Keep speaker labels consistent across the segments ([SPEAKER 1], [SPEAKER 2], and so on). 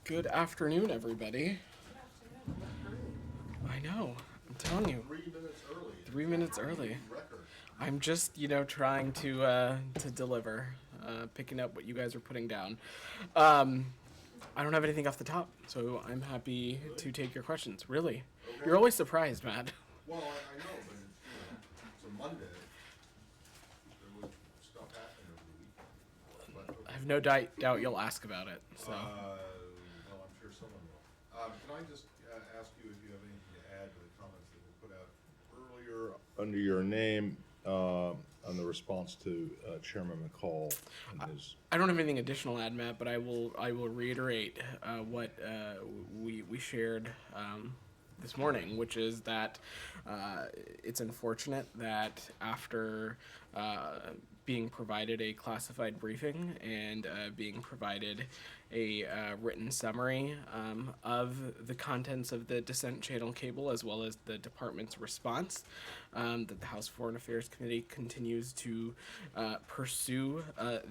[SPEAKER 1] Good afternoon, everybody. I know. I'm telling you,
[SPEAKER 2] 3 minutes early.
[SPEAKER 1] 3 minutes early.
[SPEAKER 2] Record.
[SPEAKER 1] I'm just, trying to deliver, picking up what you guys are putting down. I don't have anything off the top, so I'm happy to take your questions. Really,
[SPEAKER 2] Okay.
[SPEAKER 1] you're always surprised, Matt.
[SPEAKER 2] Well, I know, but it's a Monday. There was stuff happening over the weekend. But,
[SPEAKER 1] I have no doubt you'll ask about it. So,
[SPEAKER 2] well, I'm sure someone will. Can I just ask you if you have anything to add to the comments that were put out earlier under your name on the response to Chairman McCall and his.
[SPEAKER 1] I don't have anything additional to add, Matt, but I will reiterate what we shared this morning, which is that it's unfortunate that after being provided a classified briefing and being provided a written summary of the contents of the dissent channel cable as well as the department's response, that the House Foreign Affairs Committee continues to pursue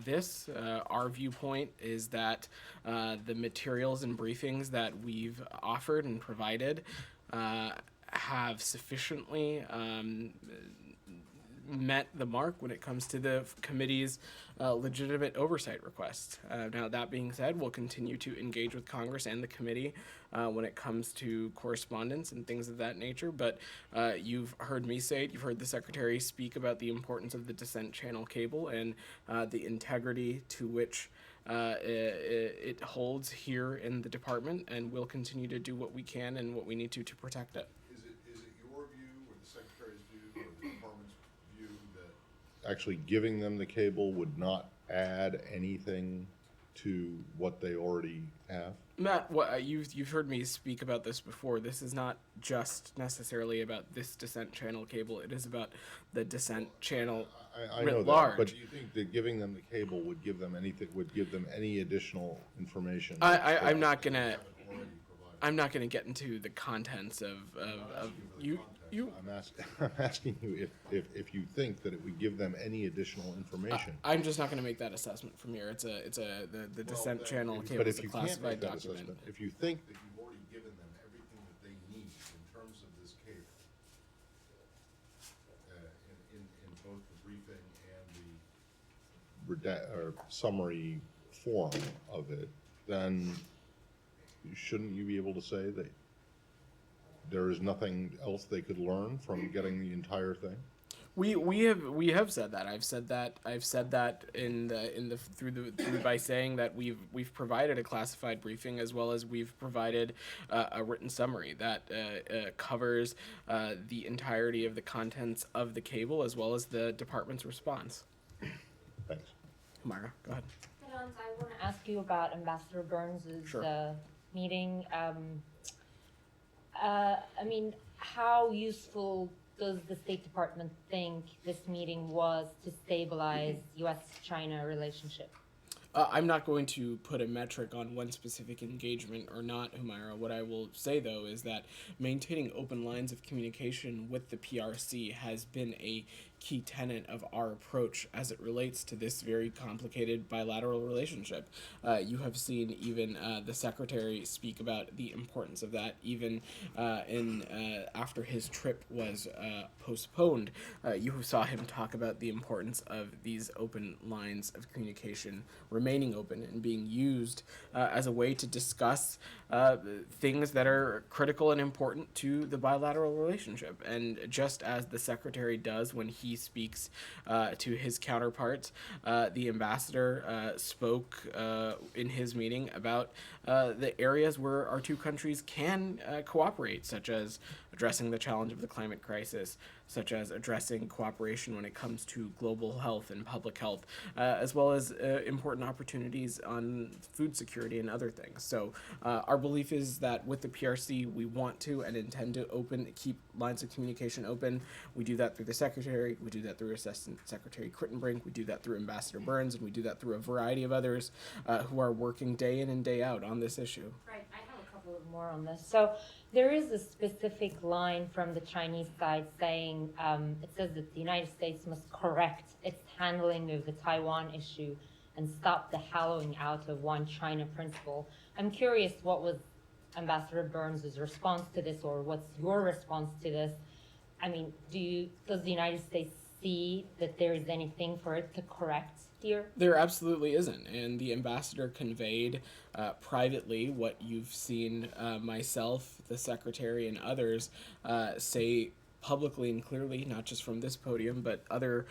[SPEAKER 1] this. Our viewpoint is that the materials and briefings that we've offered and provided have sufficiently met the mark when it comes to the committee's legitimate oversight requests. Now, that being said, we'll continue to engage with Congress and the committee when it comes to correspondence and things of that nature. But you've heard me say it, you've heard the Secretary speak about the importance of the dissent channel cable and the integrity to which it holds here in the department, and we'll continue to do what we can and what we need to protect it.
[SPEAKER 2] Is it your view or the Secretary's view or the department's view that actually giving them the cable would not add anything to what they already have?
[SPEAKER 1] Matt, you've heard me speak about this before. This is not just necessarily about this dissent channel cable. It is about the dissent channel
[SPEAKER 2] I
[SPEAKER 1] writ
[SPEAKER 2] know
[SPEAKER 1] large.
[SPEAKER 2] that, but do you think that giving them the cable would give them anything? Would give them any additional information?
[SPEAKER 1] I'm not gonna.
[SPEAKER 2] Haven't already provided?
[SPEAKER 1] I'm not gonna get into the contents of you.
[SPEAKER 2] I'm asking you if you think that it would give them any additional information.
[SPEAKER 1] I'm just not gonna make that assessment from here. The dissent channel cable
[SPEAKER 2] But
[SPEAKER 1] is
[SPEAKER 2] if
[SPEAKER 1] a
[SPEAKER 2] you can't make
[SPEAKER 1] classified
[SPEAKER 2] that
[SPEAKER 1] document.
[SPEAKER 2] assessment, if you think that you've already given them everything that they need in terms of this cable, in both the briefing and the summary form of it, then shouldn't you be able to say that there is nothing else they could learn from getting the entire thing?
[SPEAKER 1] We have said that. I've said that through by saying that we've provided a classified briefing as well as we've provided a written summary that covers the entirety of the contents of the cable as well as the department's response.
[SPEAKER 2] Thanks.
[SPEAKER 1] Humira, go ahead.
[SPEAKER 3] I want to ask you about Ambassador Burns'
[SPEAKER 1] Sure.
[SPEAKER 3] meeting. How useful does the State Department think this meeting was to stabilize U.S.-China relationship?
[SPEAKER 1] I'm not going to put a metric on one specific engagement or not, Humira. What I will say, though, is that maintaining open lines of communication with the PRC has been a key tenet of our approach as it relates to this very complicated bilateral relationship. You have seen even the Secretary speak about the importance of that, even after his trip was postponed. You saw him talk about the importance of these open lines of communication remaining open and being used as a way to discuss things that are critical and important to the bilateral relationship. And just as the Secretary does when he speaks to his counterparts, the ambassador spoke in his meeting about the areas where our two countries can cooperate, such as addressing the challenge of the climate crisis, such as addressing cooperation when it comes to global health and public health, as well as important opportunities on food security and other things. So our belief is that with the PRC, we want to and intend to keep lines of communication open. We do that through the Secretary, we do that through Assistant Secretary Crittenbrink, we do that through Ambassador Burns, and we do that through a variety of others who are working day in and day out on this issue.
[SPEAKER 3] Right, I have a couple of more on this. So there is a specific line from the Chinese side saying, it says that the United States must correct its handling of the Taiwan issue and stop the hollowing out of one China principle. I'm curious, what was Ambassador Burns' response to this, or what's your response to this? I mean, does the United States see that there is anything for it to correct here?
[SPEAKER 1] There absolutely isn't, and the ambassador conveyed privately what you've seen myself, the secretary, and others say publicly and clearly, not just from this podium, but other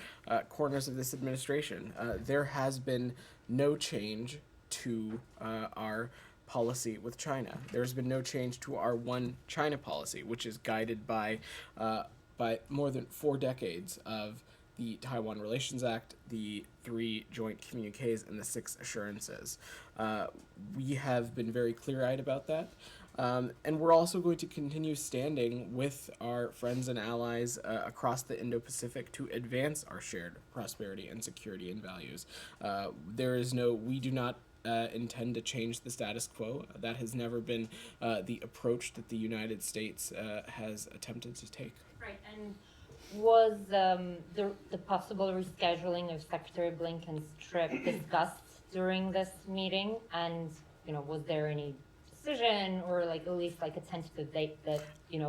[SPEAKER 1] corners of this administration. There has been no change to our policy with China. There's been no change to our one China policy, which is guided by more than 4 decades of the Taiwan Relations Act, the 3 joint communiques, and the 6 assurances. We have been very clear-eyed about that. And we're also going to continue standing with our friends and allies across the Indo-Pacific to advance our shared prosperity and security and values. We do not intend to change the status quo. That has never been the approach that the United States has attempted to take.
[SPEAKER 3] Right, and was the possible rescheduling of Secretary Blinken's trip discussed during this meeting? And, was there any decision or at least a tentative date that,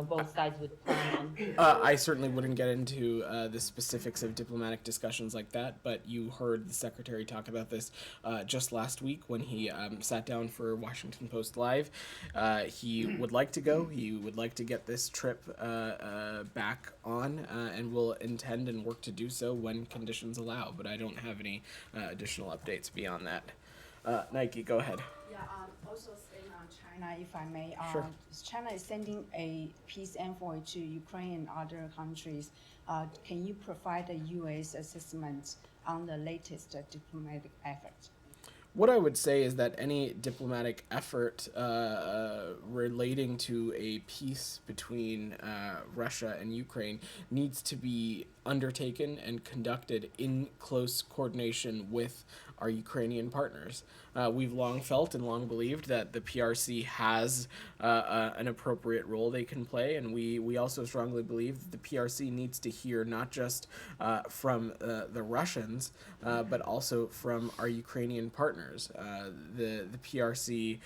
[SPEAKER 3] both sides would plan on?
[SPEAKER 1] I certainly wouldn't get into the specifics of diplomatic discussions like that, but you heard the secretary talk about this just last week when he sat down for Washington Post Live. He would like to go. He would like to get this trip back on, and will intend and work to do so when conditions allow, but I don't have any additional updates beyond that. Nike, go ahead.
[SPEAKER 4] Yeah, also staying on China, if I may.
[SPEAKER 1] Sure.
[SPEAKER 4] China is sending a peace envoy to Ukraine and other countries. Can you provide a U.S. assessment on the latest diplomatic efforts?
[SPEAKER 1] What I would say is that any diplomatic effort relating to a peace between Russia and Ukraine needs to be undertaken and conducted in close coordination with our Ukrainian partners. We've long felt and long believed that the PRC has an appropriate role they can play, and we also strongly believe that the PRC needs to hear not just from the Russians, but also from our Ukrainian partners. The PRC,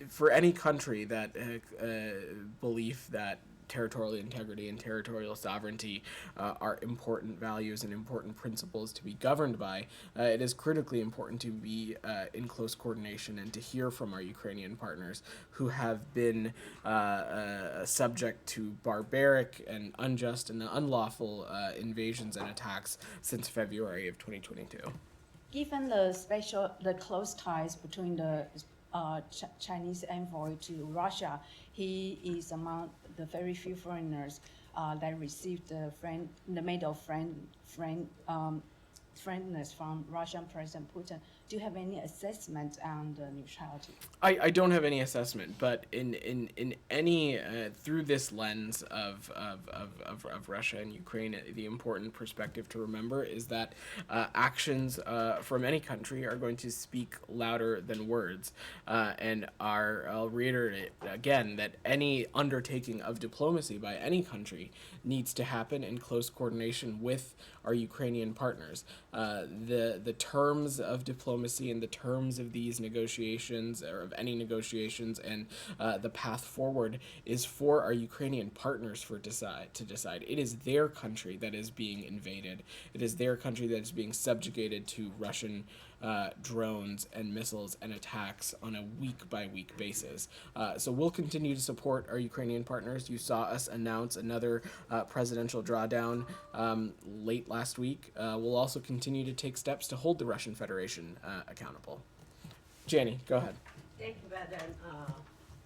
[SPEAKER 1] for any country that belief that territorial integrity and territorial sovereignty are important values and important principles to be governed by, it is critically important to be in close coordination and to hear from our Ukrainian partners who have been subject to barbaric and unjust and unlawful invasions and attacks since February of 2022.
[SPEAKER 4] Given the close ties between the Chinese envoy to Russia, he is among the very few foreigners that received the medal of friendliness from Russian President Putin. Do you have any assessment on the neutrality?
[SPEAKER 1] I don't have any assessment, but in any through this lens of Russia and Ukraine, the important perspective to remember is that actions from any country are going to speak louder than words, and I'll reiterate again that any undertaking of diplomacy by any country needs to happen in close coordination with our Ukrainian partners. The terms of diplomacy and the terms of these negotiations, or of any negotiations, and the path forward is for our Ukrainian partners to decide. It is their country that is being invaded. It is their country that is being subjugated to Russian drones and missiles and attacks on a week-by-week basis. So we'll continue to support our Ukrainian partners. You saw us announce another presidential drawdown late last week. We'll also continue to take steps to hold the Russian Federation accountable. Janie, go ahead.
[SPEAKER 5] Thank you, Madam.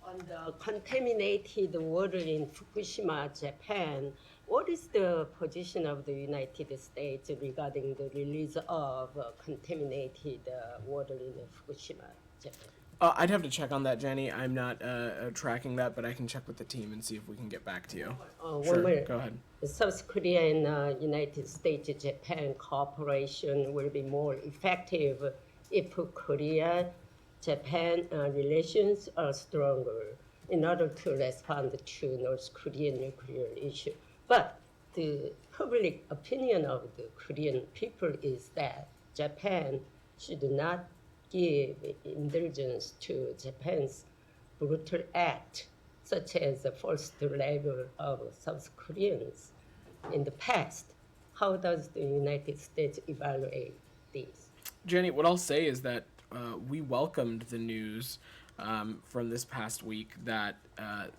[SPEAKER 5] On the contaminated water in Fukushima, Japan, what is the position of the United States regarding the release of contaminated water in Fukushima, Japan?
[SPEAKER 1] I'd have to check on that, Jenny. I'm not tracking that, but I can check with the team and see if we can get back to you.
[SPEAKER 5] One
[SPEAKER 1] Sure,
[SPEAKER 5] more.
[SPEAKER 1] go ahead.
[SPEAKER 5] South Korea and United States Japan cooperation will be more effective if Korea-Japan relations are stronger in order to respond to North Korean nuclear issue. But the public opinion of the Korean people is that Japan should not give indulgence to Japan's brutal act, such as the forced labor of South Koreans in the past. How does the United States evaluate this?
[SPEAKER 1] Jenny, what I'll say is that we welcomed the news from this past week that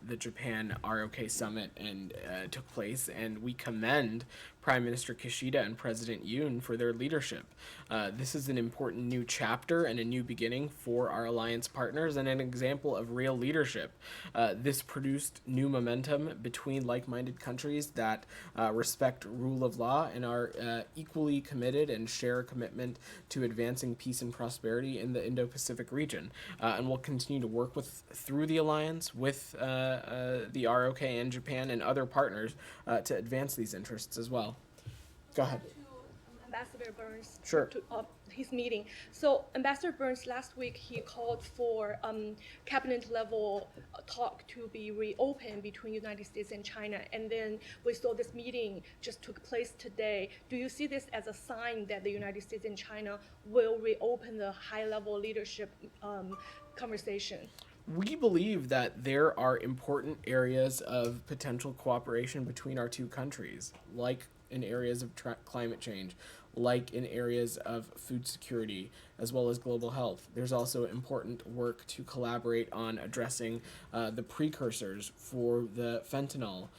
[SPEAKER 1] the Japan ROK summit took place, and we commend Prime Minister Kishida and President Yoon for their leadership. This is an important new chapter and a new beginning for our alliance partners and an example of real leadership. This produced new momentum between like-minded countries that respect rule of law and are equally committed and share a commitment to advancing peace and prosperity in the Indo-Pacific region. And we'll continue to work through the alliance with the ROK and Japan and other partners to advance these interests as well. Go ahead.
[SPEAKER 6] To Ambassador Burns,
[SPEAKER 1] Sure.
[SPEAKER 6] to his meeting. So Ambassador Burns last week, he called for cabinet level talk to be reopened between United States and China, and then we saw this meeting just took place today. Do you see this as a sign that the United States and China will reopen the high level leadership conversation?
[SPEAKER 1] We believe that there are important areas of potential cooperation between our two countries, like in areas of climate change, like in areas of food security, as well as global health. There's also important work to collaborate on addressing the precursors for the fentanyl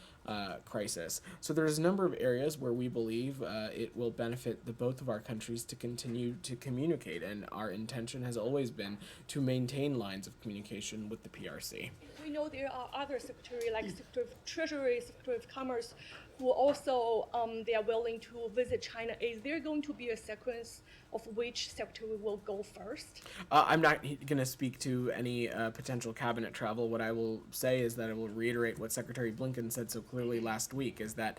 [SPEAKER 1] crisis. So there's a number of areas where we believe it will benefit both of our countries to continue to communicate, and our intention has always been to maintain lines of communication with the PRC.
[SPEAKER 6] We know there are other secretaries like Secretary of Treasury, Secretary of Commerce, who also they are willing to visit China. Is there going to be a sequence of which secretary will go first?
[SPEAKER 1] I'm not going to speak to any potential cabinet travel. What I will say is that I will reiterate what Secretary Blinken said so clearly last week, is that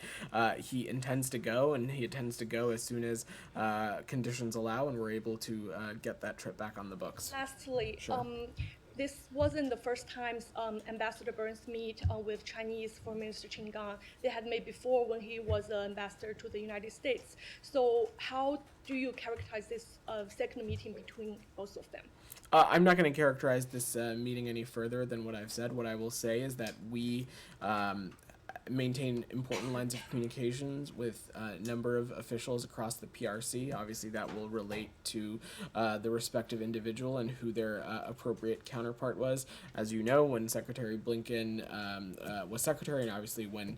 [SPEAKER 1] he intends to go, and he intends to go as soon as conditions allow and we're able to get that trip back on the books.
[SPEAKER 6] Lastly,
[SPEAKER 1] Sure.
[SPEAKER 6] This wasn't the first time Ambassador Burns meet with Chinese Foreign Minister Qin Gang. They had met before when he was ambassador to the United States. So how do you characterize this second meeting between both of them?
[SPEAKER 1] I'm not going to characterize this meeting any further than what I've said. What I will say is that we maintain important lines of communications with a number of officials across the PRC. Obviously, that will relate to the respective individual and who their appropriate counterpart was. As you know, when Secretary Blinken was secretary, and obviously when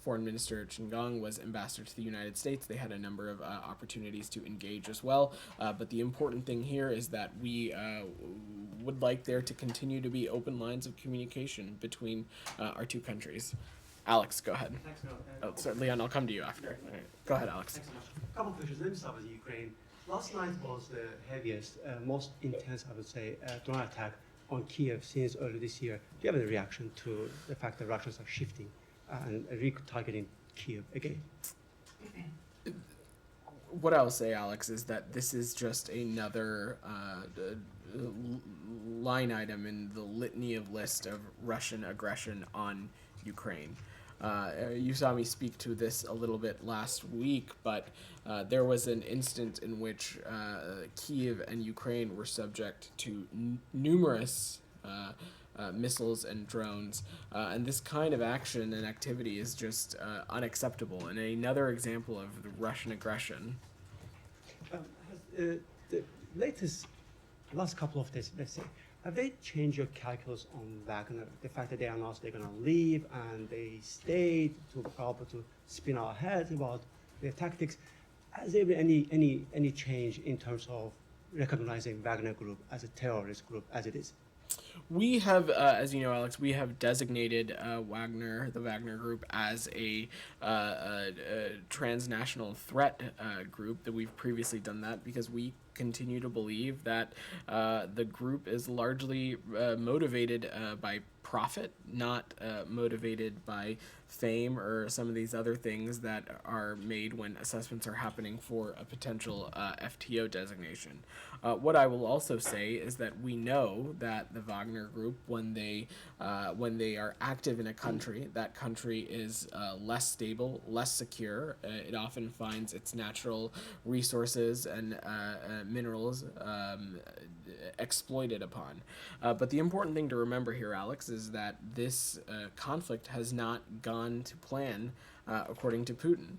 [SPEAKER 1] Foreign Minister Qin Gang was ambassador to the United States, they had a number of opportunities to engage as well. But the important thing here is that we would like there to continue to be open lines of communication between our two countries. Alex, go ahead.
[SPEAKER 7] Thanks, Noel.
[SPEAKER 1] Oh, sorry, Leon, I'll come to you after. All right. Go ahead, Alex.
[SPEAKER 7] Thanks so much. A couple of questions. Let me start with Ukraine. Last night was the heaviest, most intense, I would say, drone attack on Kiev since early this year. Do you have any reaction to the fact that Russians are shifting and re-targeting Kiev again?
[SPEAKER 1] What I'll say, Alex, is that this is just another line item in the litany of list of Russian aggression on Ukraine. You saw me speak to this a little bit last week, but there was an instant in which Kiev and Ukraine were subject to numerous missiles and drones, and this kind of action and activity is just unacceptable and another example of the Russian aggression.
[SPEAKER 7] Has the last couple of days, let's say, have they changed your calculus on Wagner? The fact that they announced they're going to leave and they stayed to probably to spin our heads about their tactics. Has there been any change in terms of recognizing Wagner Group as a terrorist group as it is?
[SPEAKER 1] We have, as you know, Alex, we have designated the Wagner Group, as a transnational threat group. That we've previously done that because we continue to believe that the group is largely motivated by profit, not motivated by fame or some of these other things that are made when assessments are happening for a potential FTO designation. What I will also say is that we know that the Wagner Group, when they are active in a country, that country is less stable, less secure. It often finds its natural resources and minerals exploited upon. But the important thing to remember here, Alex, is that this conflict has not gone to plan according to Putin.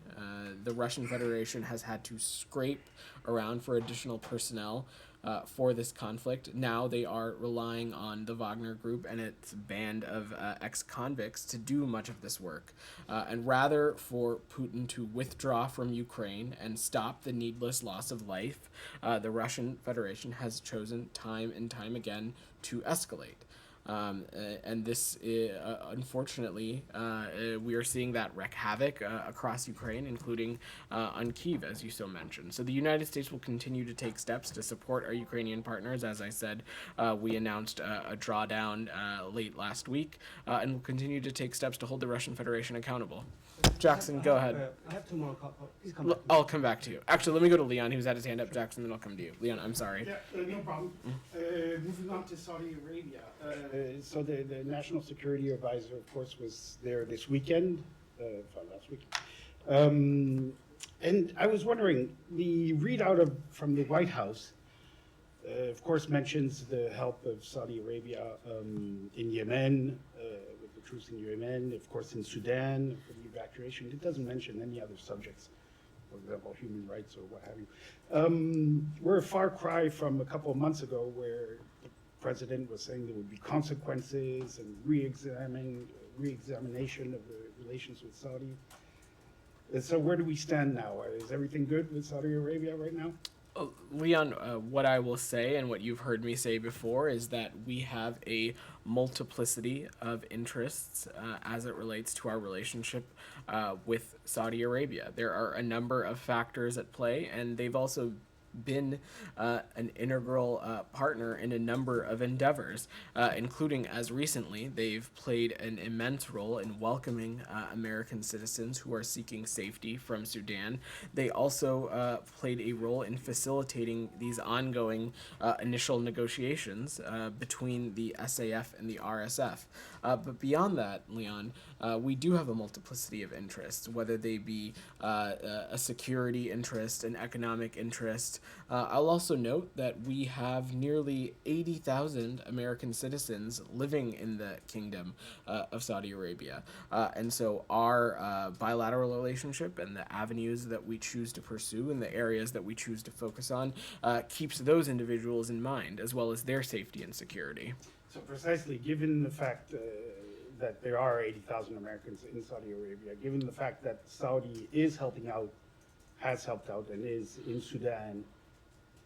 [SPEAKER 1] The Russian Federation has had to scrape around for additional personnel for this conflict. Now they are relying on the Wagner Group and its band of ex-convicts to do much of this work. And rather for Putin to withdraw from Ukraine and stop the needless loss of life, the Russian Federation has chosen time and time again to escalate. And this, unfortunately, we are seeing that wreak havoc across Ukraine, including on Kyiv, as you so mentioned. So the United States will continue to take steps to support our Ukrainian partners. As I said, we announced a drawdown late last week, and will continue to take steps to hold the Russian Federation accountable. Jackson, go ahead.
[SPEAKER 7] I have two more. Please come back.
[SPEAKER 1] I'll come back to you. Actually, let me go to Leon, who's had his hand up. Jackson, then I'll come to you. Leon, I'm sorry.
[SPEAKER 8] Yeah, no problem. Moving on to Saudi Arabia. So the National Security Advisor, of course, was there this weekend, last week. And I was wondering, the readout from the White House, of course, mentions the help of Saudi Arabia in Yemen, with the troops in Yemen, of course, in Sudan for the evacuation. It doesn't mention any other subjects, for example, human rights or what have you. We're a far cry from a couple of months ago where the president was saying there would be consequences and re-examination of the relations with Saudi. And so where do we stand now? Is everything good with Saudi Arabia right now?
[SPEAKER 1] Leon, what I will say and what you've heard me say before is that we have a multiplicity of interests as it relates to our relationship with Saudi Arabia. There are a number of factors at play, and they've also been an integral partner in a number of endeavors, including as recently they've played an immense role in welcoming American citizens who are seeking safety from Sudan. They also played a role in facilitating these ongoing initial negotiations between the SAF and the RSF. But beyond that, Leon, we do have a multiplicity of interests, whether they be a security interest, an economic interest. I'll also note that we have nearly 80,000 American citizens living in the Kingdom of Saudi Arabia. And so our bilateral relationship and the avenues that we choose to pursue and the areas that we choose to focus on keeps those individuals in mind, as well as their safety and security.
[SPEAKER 8] So precisely, given the fact that there are 80,000 Americans in Saudi Arabia, given the fact that Saudi is helping out, has helped out, and is in Sudan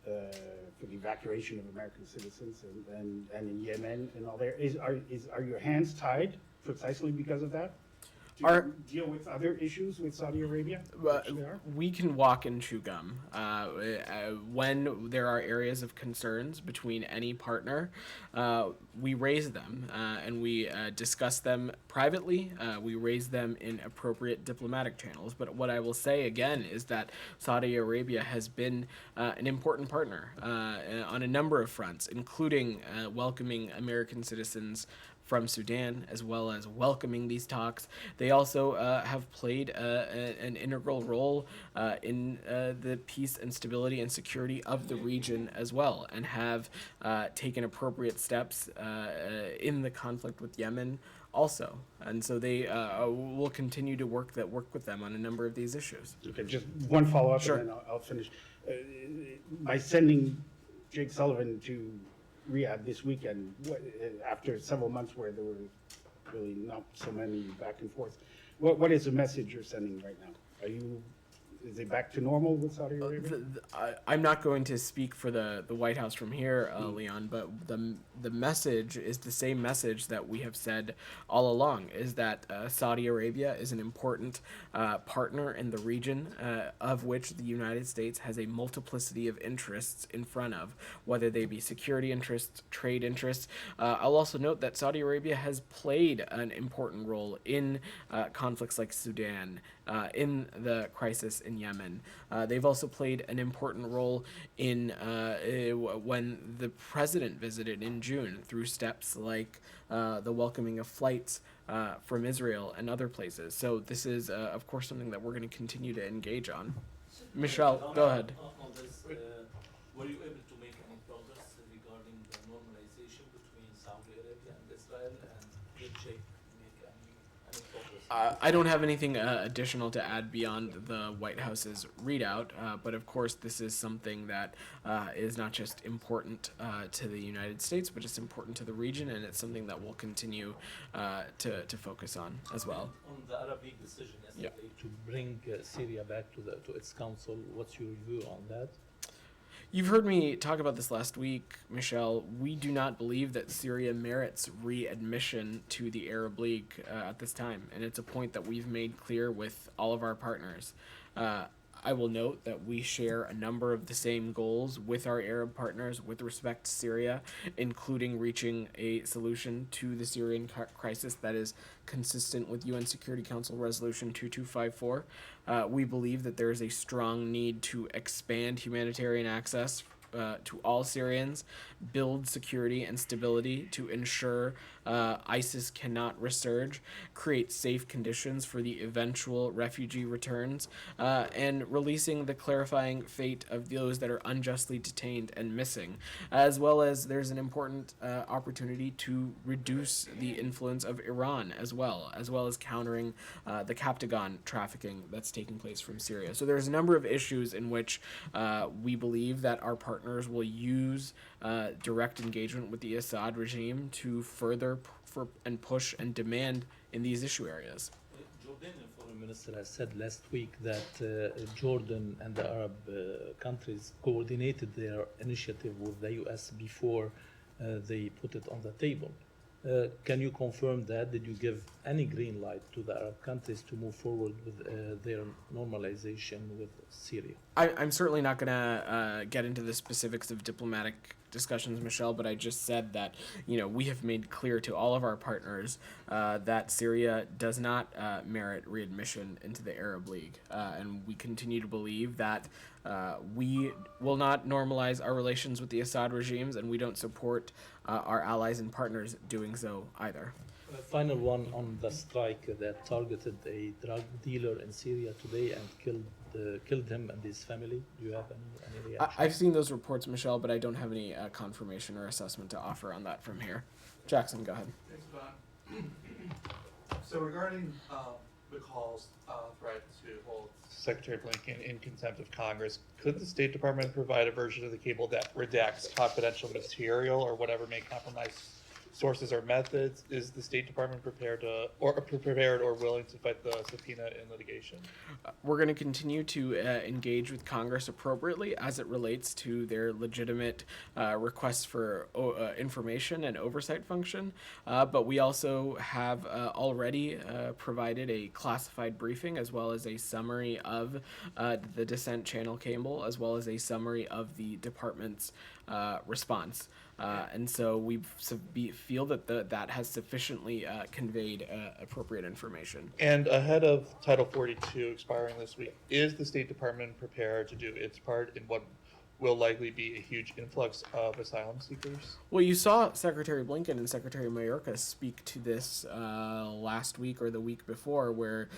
[SPEAKER 8] for the evacuation of American citizens and in Yemen and all there, are your hands tied precisely because of that? Do you deal with other issues with Saudi Arabia?
[SPEAKER 1] We can walk and chew gum. When there are areas of concerns between any partner, we raise them and we discuss them privately. We raise them in appropriate diplomatic channels. But what I will say again is that Saudi Arabia has been an important partner on a number of fronts, including welcoming American citizens from Sudan, as well as welcoming these talks. They also have played an integral role in the peace and stability and security of the region as well, and have taken appropriate steps in the conflict with Yemen also. And so they will continue to work with them on a number of these issues.
[SPEAKER 8] Okay, just one follow-up
[SPEAKER 1] Sure.
[SPEAKER 8] and then I'll finish. By sending Jake Sullivan to Riyadh this weekend, after several months where there were really not so many back and forth, what is the message you're sending right now? Is it back to normal with Saudi Arabia?
[SPEAKER 1] I'm not going to speak for the White House from here, Leon, but the message is the same message that we have said all along, is that Saudi Arabia is an important partner in the region, of which the United States has a multiplicity of interests in front of, whether they be security interests, trade interests. I'll also note that Saudi Arabia has played an important role in conflicts like Sudan, in the crisis in Yemen. They've also played an important role in when the president visited in June through steps like the welcoming of flights from Israel and other places. So this is, of course, something that we're going to continue to engage on. Michelle, go ahead.
[SPEAKER 9] On this, were you able to make any progress regarding the normalization between Saudi Arabia and Israel, and did Sheikh make any progress?
[SPEAKER 1] I don't have anything additional to add beyond the White House's readout, but of course this is something that is not just important to the United States, but it's important to the region, and it's something that we'll continue to focus on as well.
[SPEAKER 9] On the Arab League decision yesterday to bring Syria back to its council, what's your view on that?
[SPEAKER 1] You've heard me talk about this last week, Michelle. We do not believe that Syria merits readmission to the Arab League at this time, and it's a point that we've made clear with all of our partners. I will note that we share a number of the same goals with our Arab partners with respect to Syria, including reaching a solution to the Syrian crisis that is consistent with UN Security Council Resolution 2254. We believe that there is a strong need to expand humanitarian access to all Syrians, build security and stability to ensure ISIS cannot resurge, create safe conditions for the eventual refugee returns, and releasing the clarifying fate of those that are unjustly detained and missing, as well as there's an important opportunity to reduce the influence of Iran as well as countering the Captagon trafficking that's taking place from Syria. So there's a number of issues in which we believe that our partners will use direct engagement with the Assad regime to further and push and demand in these issue areas.
[SPEAKER 9] Jordanian foreign minister has said last week that Jordan and the Arab countries coordinated their initiative with the U.S. before they put it on the table. Can you confirm that? Did you give any green light to the Arab countries to move forward with their normalization with Syria?
[SPEAKER 1] I'm certainly not going to get into the specifics of diplomatic discussions, Michelle, but I just said that, we have made clear to all of our partners that Syria does not merit readmission into the Arab League. And we continue to believe that we will not normalize our relations with the Assad regimes, and we don't support our allies and partners doing so either.
[SPEAKER 9] Final one on the strike that targeted a drug dealer in Syria today and killed him and his family. Do you have any reaction?
[SPEAKER 1] I've seen those reports, Michelle, but I don't have any confirmation or assessment to offer on that from here. Jackson, go ahead.
[SPEAKER 10] Thanks, Don. So regarding the calls threat to hold Secretary Blinken in contempt of Congress, could the State Department provide a version of the cable that redacts confidential material or whatever may compromise sources or methods? Is the State Department prepared or willing to fight the subpoena in litigation?
[SPEAKER 1] We're going to continue to engage with Congress appropriately as it relates to their legitimate requests for information and oversight function. But we also have already provided a classified briefing as well as a summary of the dissent channel cable, as well as a summary of the department's response. And so we feel that that has sufficiently conveyed appropriate information.
[SPEAKER 10] And ahead of Title 42 expiring this week, is the State Department prepared to do its part in what will likely be a huge influx of asylum seekers?
[SPEAKER 1] Well, you saw Secretary Blinken and Secretary Mayorkas speak to this last week or the week before, where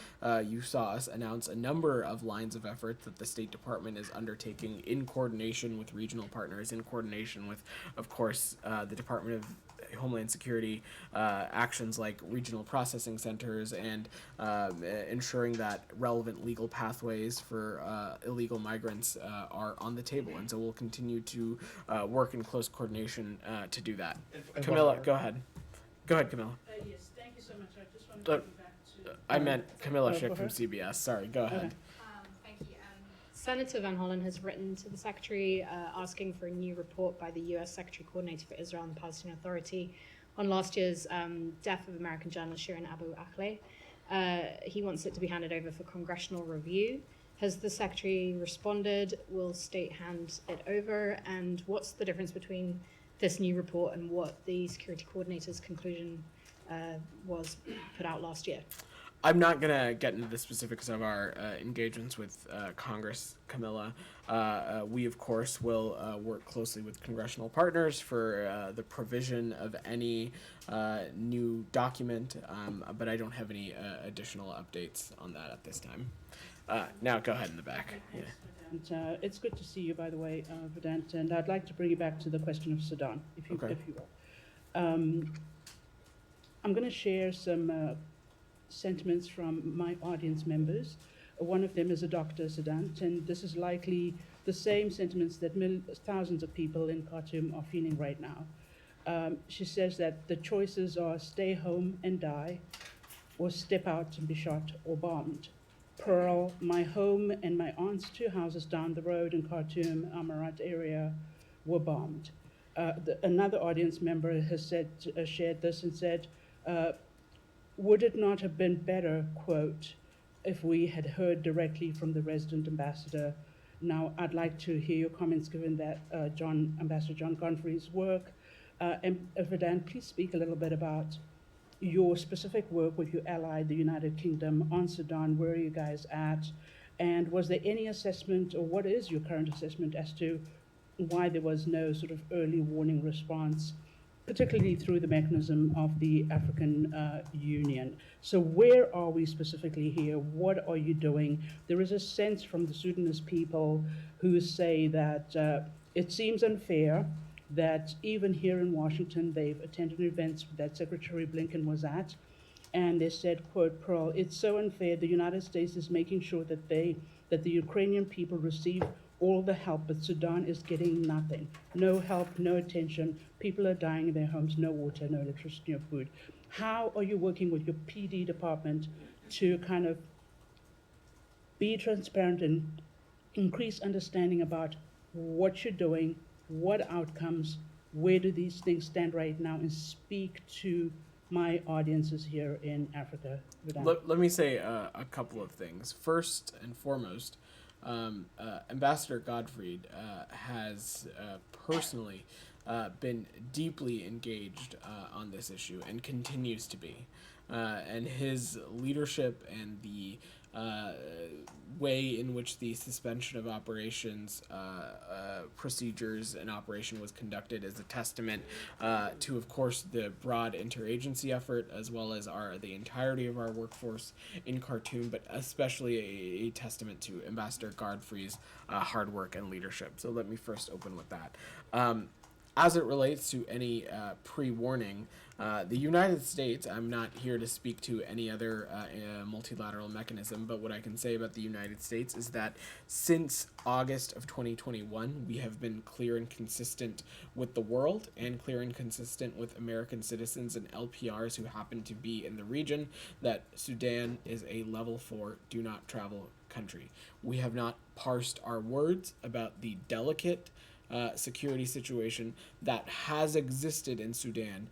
[SPEAKER 1] you saw us announce a number of lines of effort that the State Department is undertaking in coordination with regional partners, in coordination with, of course, the Department of Homeland Security, actions like regional processing centers and ensuring that relevant legal pathways for illegal migrants are on the table. And so we'll continue to work in close coordination to do that.
[SPEAKER 10] And
[SPEAKER 1] Camilla, go ahead. Go ahead, Camilla.
[SPEAKER 11] Yes, thank you so much. I just wanted to go back to...
[SPEAKER 1] I meant Camilla Schick from CBS. Sorry, go ahead.
[SPEAKER 12] Thank you.
[SPEAKER 11] Senator Van Hollen has written to the Secretary asking for a new report by the U.S. Secretary Coordinator for Israel and the Palestinian Authority on last year's death of American journalist Shirin Abu Akleh. He wants it to be handed over for congressional review. Has the Secretary responded? Will State hand it over? And what's the difference between this new report and what the Security Coordinator's conclusion was put out last year?
[SPEAKER 1] I'm not going to get into the specifics of our engagements with Congress, Camilla. We, of course, will work closely with congressional partners for the provision of any new document, but I don't have any additional updates on that at this time. Now, go ahead in the back. Yeah.
[SPEAKER 12] And, it's good to see you, by the way, Vedant, and I'd like to bring you back to the question of Sudan, if you will. I'm going to share some sentiments from my audience members. One of them is a Dr. Sedant, and this is likely the same sentiments that thousands of people in Khartoum are feeling right now. She says that the choices are stay home and die, or step out and be shot or bombed. Pearl, my home and my aunt's 2 houses down the road in Khartoum, Amarat area, were bombed. Another audience member has shared this and said, would it not have been better, quote, if we had heard directly from the resident ambassador? Now, I'd like to hear your comments given that Ambassador John Godfrey's work. And Vedant, please speak a little bit about your specific work with your ally, the United Kingdom, on Sudan. Where are you guys at? And was there any assessment, or what is your current assessment as to why there was no sort of early warning response, particularly through the mechanism of the African Union? So where are we specifically here? What are you doing? There is a sense from the Sudanese people who say that it seems unfair that even here in Washington, they've attended events that Secretary Blinken was at, and they said, quote, Pearl, it's so unfair. The United States is making sure that the Ukrainian people receive all the help, but Sudan is getting nothing. No help, no attention. People are dying in their homes, no water, no electricity, no food. How are you working with your PD department to kind of be transparent and increase understanding about what you're doing, what outcomes, where do these things stand right now, and speak to my audiences here in Africa?
[SPEAKER 1] Let me say a couple of things. First and foremost, Ambassador Godfrey has personally been deeply engaged on this issue and continues to be. And his leadership and the way in which the suspension of operations procedures and operation was conducted is a testament to, of course, the broad interagency effort, as well as the entirety of our workforce in Khartoum, but especially a testament to Ambassador Godfrey's hard work and leadership. So let me first open with that. As it relates to any pre-warning, the United States, I'm not here to speak to any other multilateral mechanism, but what I can say about the United States is that since August of 2021, we have been clear and consistent with the world and clear and consistent with American citizens and LPRs who happen to be in the region that Sudan is a level 4 do not travel country. We have not parsed our words about the delicate security situation that has existed in Sudan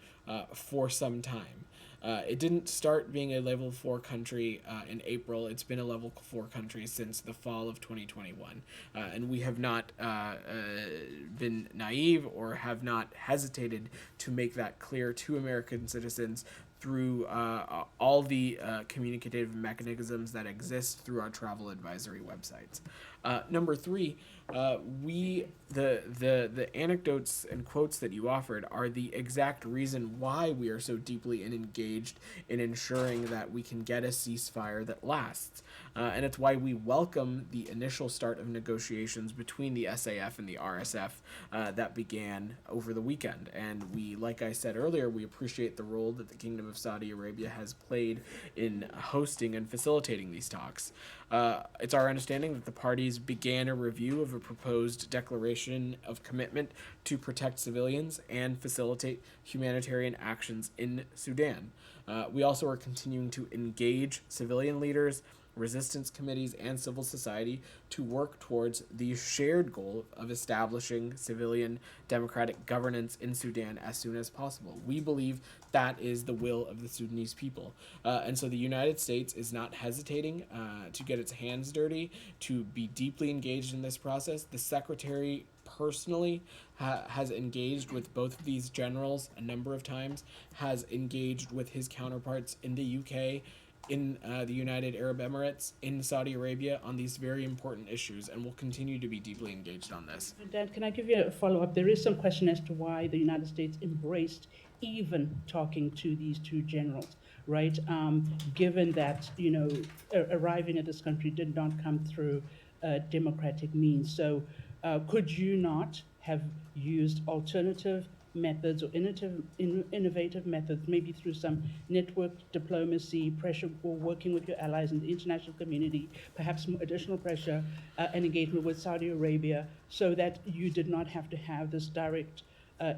[SPEAKER 1] for some time. It didn't start being a level 4 country in April. It's been a level 4 country since the fall of 2021. And we have not been naive or have not hesitated to make that clear to American citizens through all the communicative mechanisms that exist through our travel advisory websites. Number 3, the anecdotes and quotes that you offered are the exact reason why we are so deeply engaged in ensuring that we can get a ceasefire that lasts. And it's why we welcome the initial start of negotiations between the SAF and the RSF that began over the weekend. And we, like I said earlier, we appreciate the role that the Kingdom of Saudi Arabia has played in hosting and facilitating these talks. It's our understanding that the parties began a review of a proposed declaration of commitment to protect civilians and facilitate humanitarian actions in Sudan. We also are continuing to engage civilian leaders resistance committees, and civil society to work towards the shared goal of establishing civilian democratic governance in Sudan as soon as possible. We believe that is the will of the Sudanese people. And so the United States is not hesitating to get its hands dirty, to be deeply engaged in this process. The Secretary personally has engaged with both of these generals a number of times, has engaged with his counterparts in the UK, in the United Arab Emirates, in Saudi Arabia on these very important issues, and will continue to be deeply engaged on this.
[SPEAKER 12] Dan, can I give you a follow-up? There is some question as to why the United States embraced even talking to these two generals, right? Given that, arriving at this country did not come through democratic means. So could you not have used alternative methods or innovative methods, maybe through some network diplomacy, pressure, or working with your allies in the international community, perhaps some additional pressure and engagement with Saudi Arabia, so that you did not have to have this direct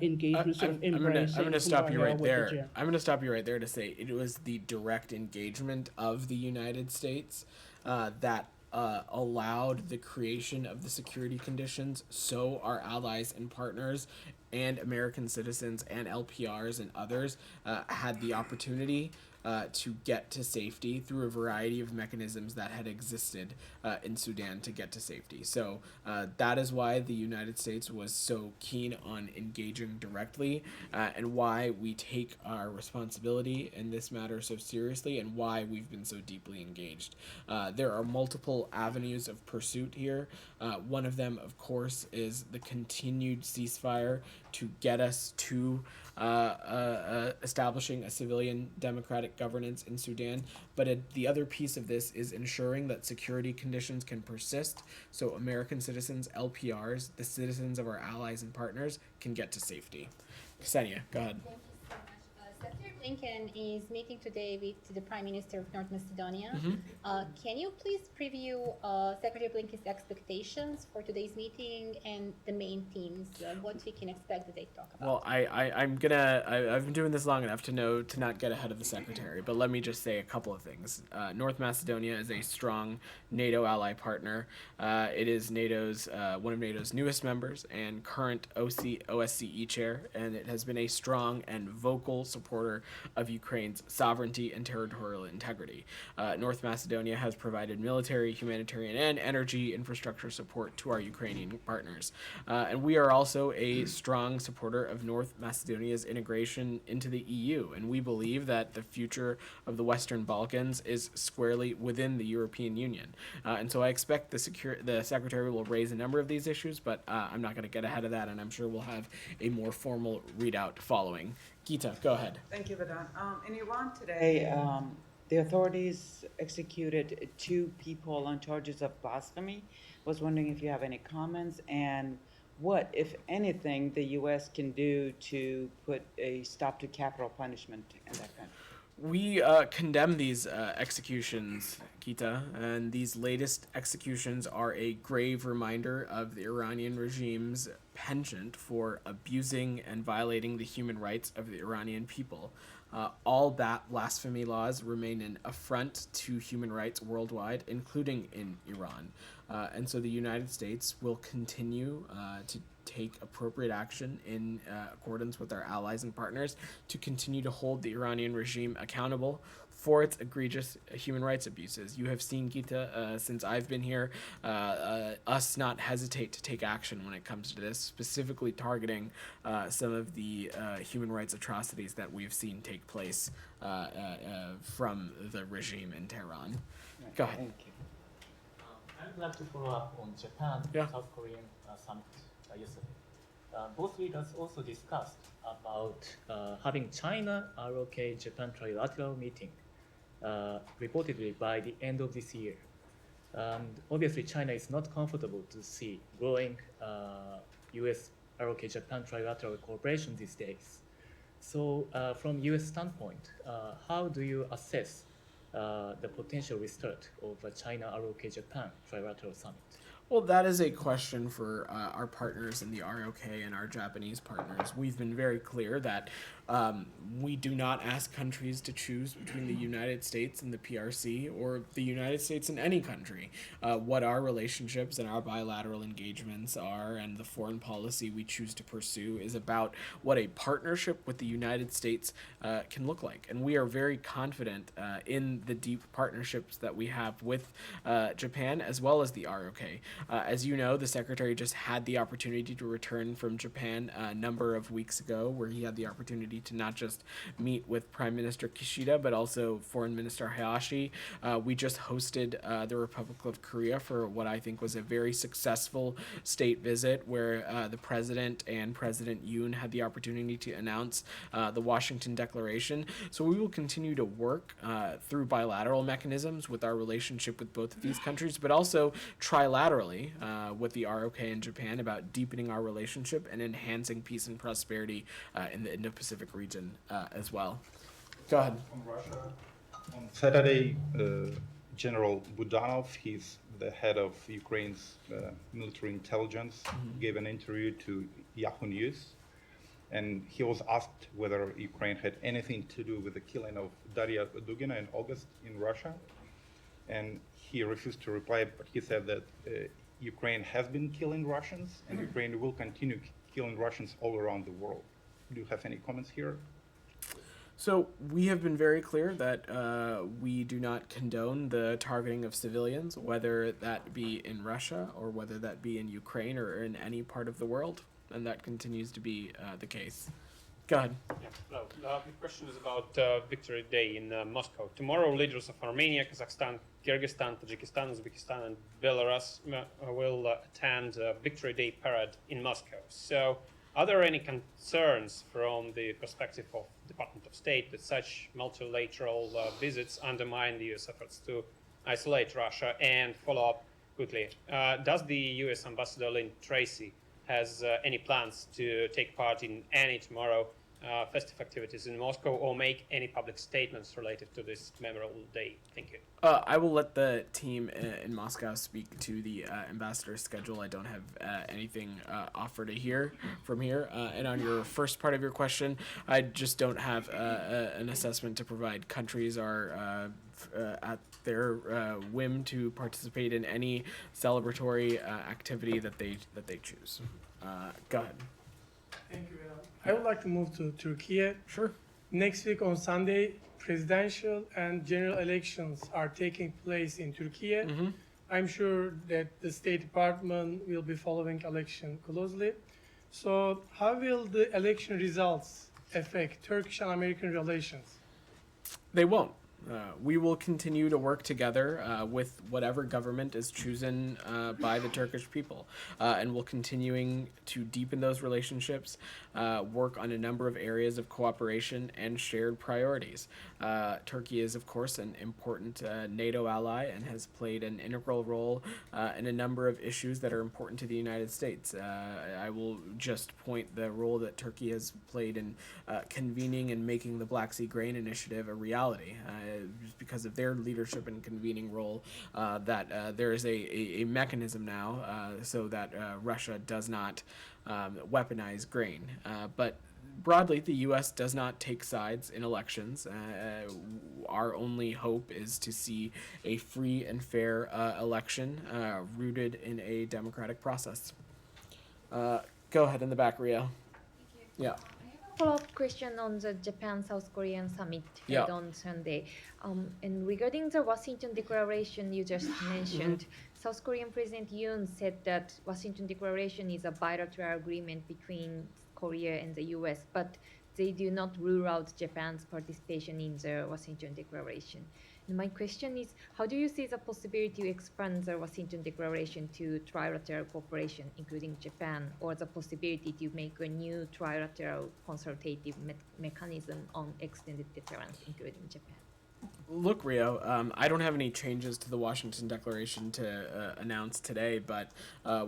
[SPEAKER 12] engagement, sort of embracing?
[SPEAKER 1] I'm going to stop you right there. I'm going to stop you right there to say it was the direct engagement of the United States that allowed the creation of the security conditions so our allies and partners and American citizens and LPRs and others had the opportunity to get to safety through a variety of mechanisms that had existed in Sudan to get to safety. So that is why the United States was so keen on engaging directly and why we take our responsibility in this matter so seriously and why we've been so deeply engaged. There are multiple avenues of pursuit here. One of them, of course, is the continued ceasefire to get us to establishing a civilian democratic governance in Sudan. But the other piece of this is ensuring that security conditions can persist so American citizens, LPRs, the citizens of our allies and partners can get to safety. Ksenia, go ahead.
[SPEAKER 13] Thank you so much. Secretary Blinken is meeting today with the Prime Minister of North Macedonia. Can you please preview Secretary Blinken's expectations for today's meeting and the main themes, what we can expect that they talk about?
[SPEAKER 1] Well, I've been doing this long enough to know to not get ahead of the Secretary, but let me just say a couple of things. North Macedonia is a strong NATO ally partner. It is one of NATO's newest members and current OSCE chair, and it has been a strong and vocal supporter of Ukraine's sovereignty and territorial integrity. North Macedonia has provided military, humanitarian, and energy infrastructure support to our Ukrainian partners. And we are also a strong supporter of North Macedonia's integration into the EU, and we believe that the future of the Western Balkans is squarely within the European Union. And so I expect the Secretary will raise a number of these issues, but I'm not going to get ahead of that, and I'm sure we'll have a more formal readout following. Geeta, go ahead.
[SPEAKER 14] Thank you, Vedant. In Iran today, the authorities executed 2 people on charges of blasphemy. Was wondering if you have any comments and what, if anything, the U.S. can do to put a stop to capital punishment in that country.
[SPEAKER 1] We condemn these executions, Geeta, and these latest executions are a grave reminder of the Iranian regime's penchant for abusing and violating the human rights of the Iranian people. All blasphemy laws remain an affront to human rights worldwide, including in Iran. And so the United States will continue to take appropriate action in accordance with our allies and partners to continue to hold the Iranian regime accountable for its egregious human rights abuses. You have seen, Geeta, since I've been here, us not hesitate to take action when it comes to this, specifically targeting some of the human rights atrocities that we've seen take place from the regime in Tehran. Go ahead.
[SPEAKER 14] Thank you.
[SPEAKER 15] I'd like to follow up on Japan, South Korean summit yesterday. Both leaders also discussed about having China ROK Japan trilateral meeting reportedly by the end of this year. Obviously, China is not comfortable to see growing U.S. ROK Japan trilateral cooperation these days. So, from U.S. standpoint, how do you assess the potential restart of China ROK Japan trilateral summit?
[SPEAKER 1] Well, that is a question for our partners in the ROK and our Japanese partners. We've been very clear that we do not ask countries to choose between the United States and the PRC or the United States and any country. What our relationships and our bilateral engagements are and the foreign policy we choose to pursue is about what a partnership with the United States can look like. And we are very confident in the deep partnerships that we have with Japan as well as the ROK. As you know, the Secretary just had the opportunity to return from Japan a number of weeks ago, where he had the opportunity to not just meet with Prime Minister Kishida, but also Foreign Minister Hayashi. We just hosted the Republic of Korea for what I think was a very successful state visit, where the President and President Yoon had the opportunity to announce the Washington Declaration. So we will continue to work through bilateral mechanisms with our relationship with both of these countries, but also trilaterally with the ROK and Japan about deepening our relationship and enhancing peace and prosperity in the Indo-Pacific region as well. Go ahead.
[SPEAKER 16] On Russia, on Saturday, General Budanov, he's the head of Ukraine's military intelligence, gave an interview to Yahoo News, and he was asked whether Ukraine had anything to do with the killing of Daria Dugina in August in Russia, and he refused to reply, but he said that Ukraine has been killing Russians, and Ukraine will continue killing Russians all around the world. Do you have any comments here?
[SPEAKER 1] So we have been very clear that we do not condone the targeting of civilians, whether that be in Russia or whether that be in Ukraine or in any part of the world, and that continues to be the case. Go ahead.
[SPEAKER 17] Yeah, hello. The question is about Victory Day in Moscow. Tomorrow, leaders of Armenia, Kazakhstan, Kyrgyzstan, Tajikistan, Uzbekistan, and Belarus will attend Victory Day parade in Moscow. So, are there any concerns from the perspective of Department of State that such multilateral visits undermine the U.S. efforts to isolate Russia? And follow up quickly, does the U.S. Ambassador Lynn Tracy has any plans to take part in any tomorrow festive activities in Moscow or make any public statements related to this memorable day? Thank you.
[SPEAKER 1] I will let the team in Moscow speak to the ambassador's schedule. I don't have anything offered to hear from here. And on your first part of your question, I just don't have an assessment to provide. Countries are at their whim to participate in any celebratory activity that they choose. Go ahead.
[SPEAKER 18] Thank you. I would like to move to Turkey.
[SPEAKER 1] Sure.
[SPEAKER 18] Next week on Sunday, presidential and general elections are taking place in Turkey. I'm sure that the State Department will be following election closely. So how will the election results affect Turkish and American relations?
[SPEAKER 1] They won't. We will continue to work together with whatever government is chosen by the Turkish people. And we'll continuing to deepen those relationships, work on a number of areas of cooperation and shared priorities. Turkey is, of course, an important NATO ally and has played an integral role in a number of issues that are important to the United States. I will just point the role that Turkey has played in convening and making the Black Sea Grain Initiative a reality. Just because of their leadership and convening role, that there is a mechanism now so that Russia does not weaponize grain. But broadly, the U.S. does not take sides in elections. Our only hope is to see a free and fair election rooted in a democratic process. Go ahead in the back, Rio. Yeah.
[SPEAKER 19] Follow-up question on the Japan-South Korean summit held on Sunday. And regarding the Washington Declaration you just mentioned, South Korean President Yoon said that Washington Declaration is a bilateral agreement between Korea and the U.S., but they do not rule out Japan's participation in the Washington Declaration. And my question is, how do you see the possibility to expand the Washington Declaration to trilateral cooperation, including Japan, or the possibility to make a new trilateral consultative mechanism on extended deterrence, including Japan?
[SPEAKER 1] Look, Rio, I don't have any changes to the Washington Declaration to announce today, but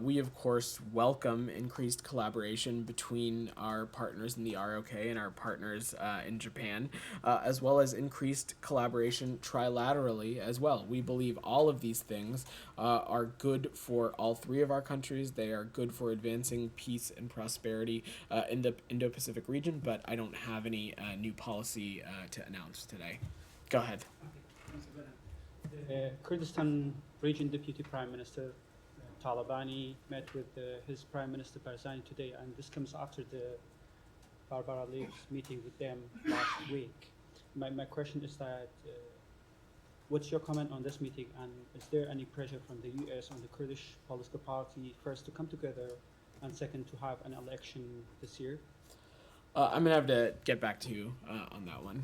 [SPEAKER 1] we, of course, welcome increased collaboration between our partners in the ROK and our partners in Japan, as well as increased collaboration trilaterally as well. We believe all of these things are good for all three of our countries. They are good for advancing peace and prosperity in the Indo-Pacific region, but I don't have any new policy to announce today. Go ahead.
[SPEAKER 20] The Kurdistan Region Deputy Prime Minister Talabani met with his Prime Minister Barzani today, and this comes after the Barbara League's meeting with them last week. My question is that, what's your comment on this meeting, and is there any pressure from the U.S. on the Kurdish political party, first to come together, and second to have an election this year?
[SPEAKER 1] I'm gonna have to get back to you on that one.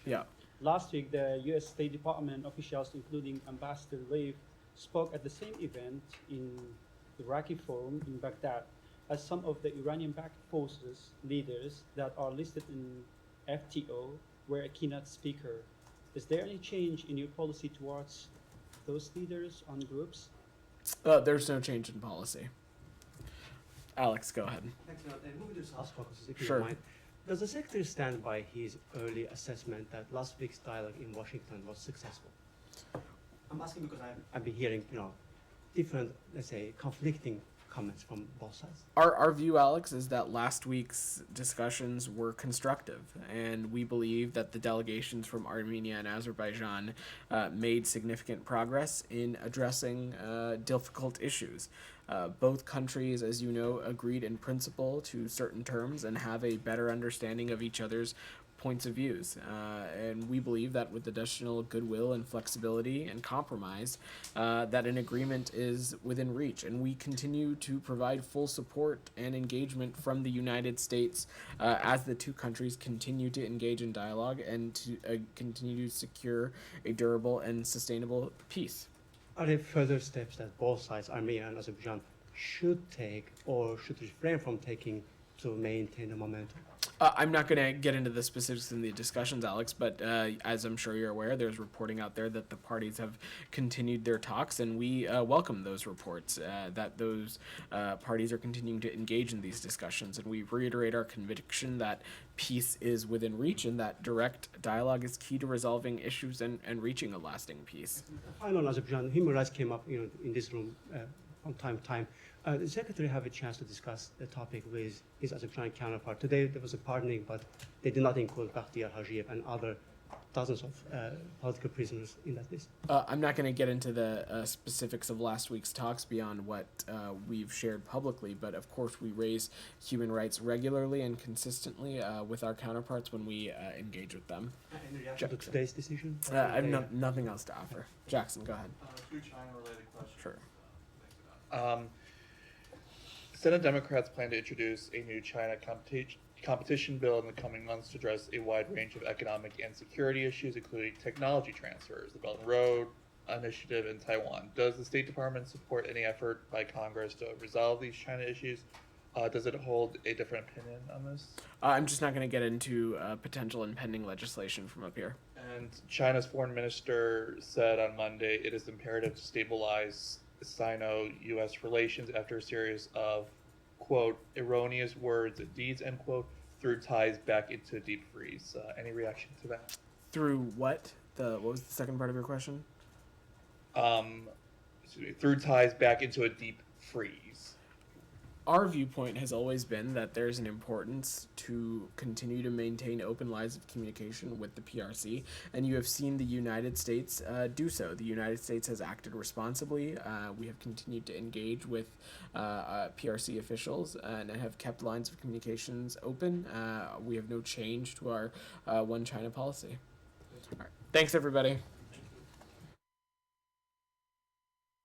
[SPEAKER 1] Yeah.
[SPEAKER 20] Last week, the U.S. State Department officials, including Ambassador Leif, spoke at the same event in the Iraqi Forum in Baghdad, as some of the Iranian-backed forces leaders that are listed in FTO were a keynote speaker. Is there any change in your policy towards those leaders on groups?
[SPEAKER 1] There's no change in policy. Alex, go ahead.
[SPEAKER 7] Thanks a lot. And moving to South Caucasus, if you
[SPEAKER 1] Sure.
[SPEAKER 7] don't mind. Does the Secretary stand by his early assessment that last week's dialogue in Washington was successful? I'm asking because I've been hearing, different, let's say, conflicting comments from both sides.
[SPEAKER 1] Our view, Alex, is that last week's discussions were constructive, and we believe that the delegations from Armenia and Azerbaijan made significant progress in addressing difficult issues. Both countries, as you know, agreed in principle to certain terms and have a better understanding of each other's points of views. And we believe that with additional goodwill and flexibility and compromise, that an agreement is within reach. And we continue to provide full support and engagement from the United States as the two countries continue to engage in dialogue and to continue to secure a durable and sustainable peace.
[SPEAKER 7] Are there further steps that both sides, Armenia and Azerbaijan, should take or should refrain from taking to maintain the momentum?
[SPEAKER 1] I'm not going to get into the specifics in the discussions, Alex, but as I'm sure you're aware, there's reporting out there that the parties have continued their talks, and we welcome those reports, that those parties are continuing to engage in these discussions. And we reiterate our conviction that peace is within reach and that direct dialogue is key to resolving issues and reaching a lasting peace.
[SPEAKER 7] Finally, on Azerbaijan, human rights came up in this room from time to time. The Secretary have a chance to discuss the topic with his Azerbaijan counterpart. Today there was a pardoning, but they did not include Bakhtiar Hajiev and other dozens of political prisoners in that list.
[SPEAKER 1] I'm not going to get into the specifics of last week's talks beyond what we've shared publicly, but of course we raise human rights regularly and consistently with our counterparts when we engage with them.
[SPEAKER 7] Any reaction to today's decision?
[SPEAKER 1] I have nothing else to offer. Jackson, go ahead.
[SPEAKER 10] Two China-related questions.
[SPEAKER 1] Sure.
[SPEAKER 10] Senate Democrats plan to introduce a new China competition bill in the coming months to address a wide range of economic and security issues, including technology transfers, the Belt and Road Initiative in Taiwan. Does the State Department support any effort by Congress to resolve these China issues? Does it hold a different opinion on this?
[SPEAKER 1] I'm just not going to get into potential impending legislation from up here.
[SPEAKER 10] And China's foreign minister said on Monday it is imperative to stabilize Sino-U.S. relations after a series of, quote, erroneous words and deeds, end quote, through ties back into a deep freeze. Any reaction to that?
[SPEAKER 1] Through what? What was the second part of your question?
[SPEAKER 10] Through ties back into a deep freeze.
[SPEAKER 1] Our viewpoint has always been that there's an importance to continue to maintain open lines of communication with the PRC, and you have seen the United States do so. The United States has acted responsibly. We have continued to engage with PRC officials and have kept lines of communications open. We have no change to our One China policy. All right. Thanks, everybody.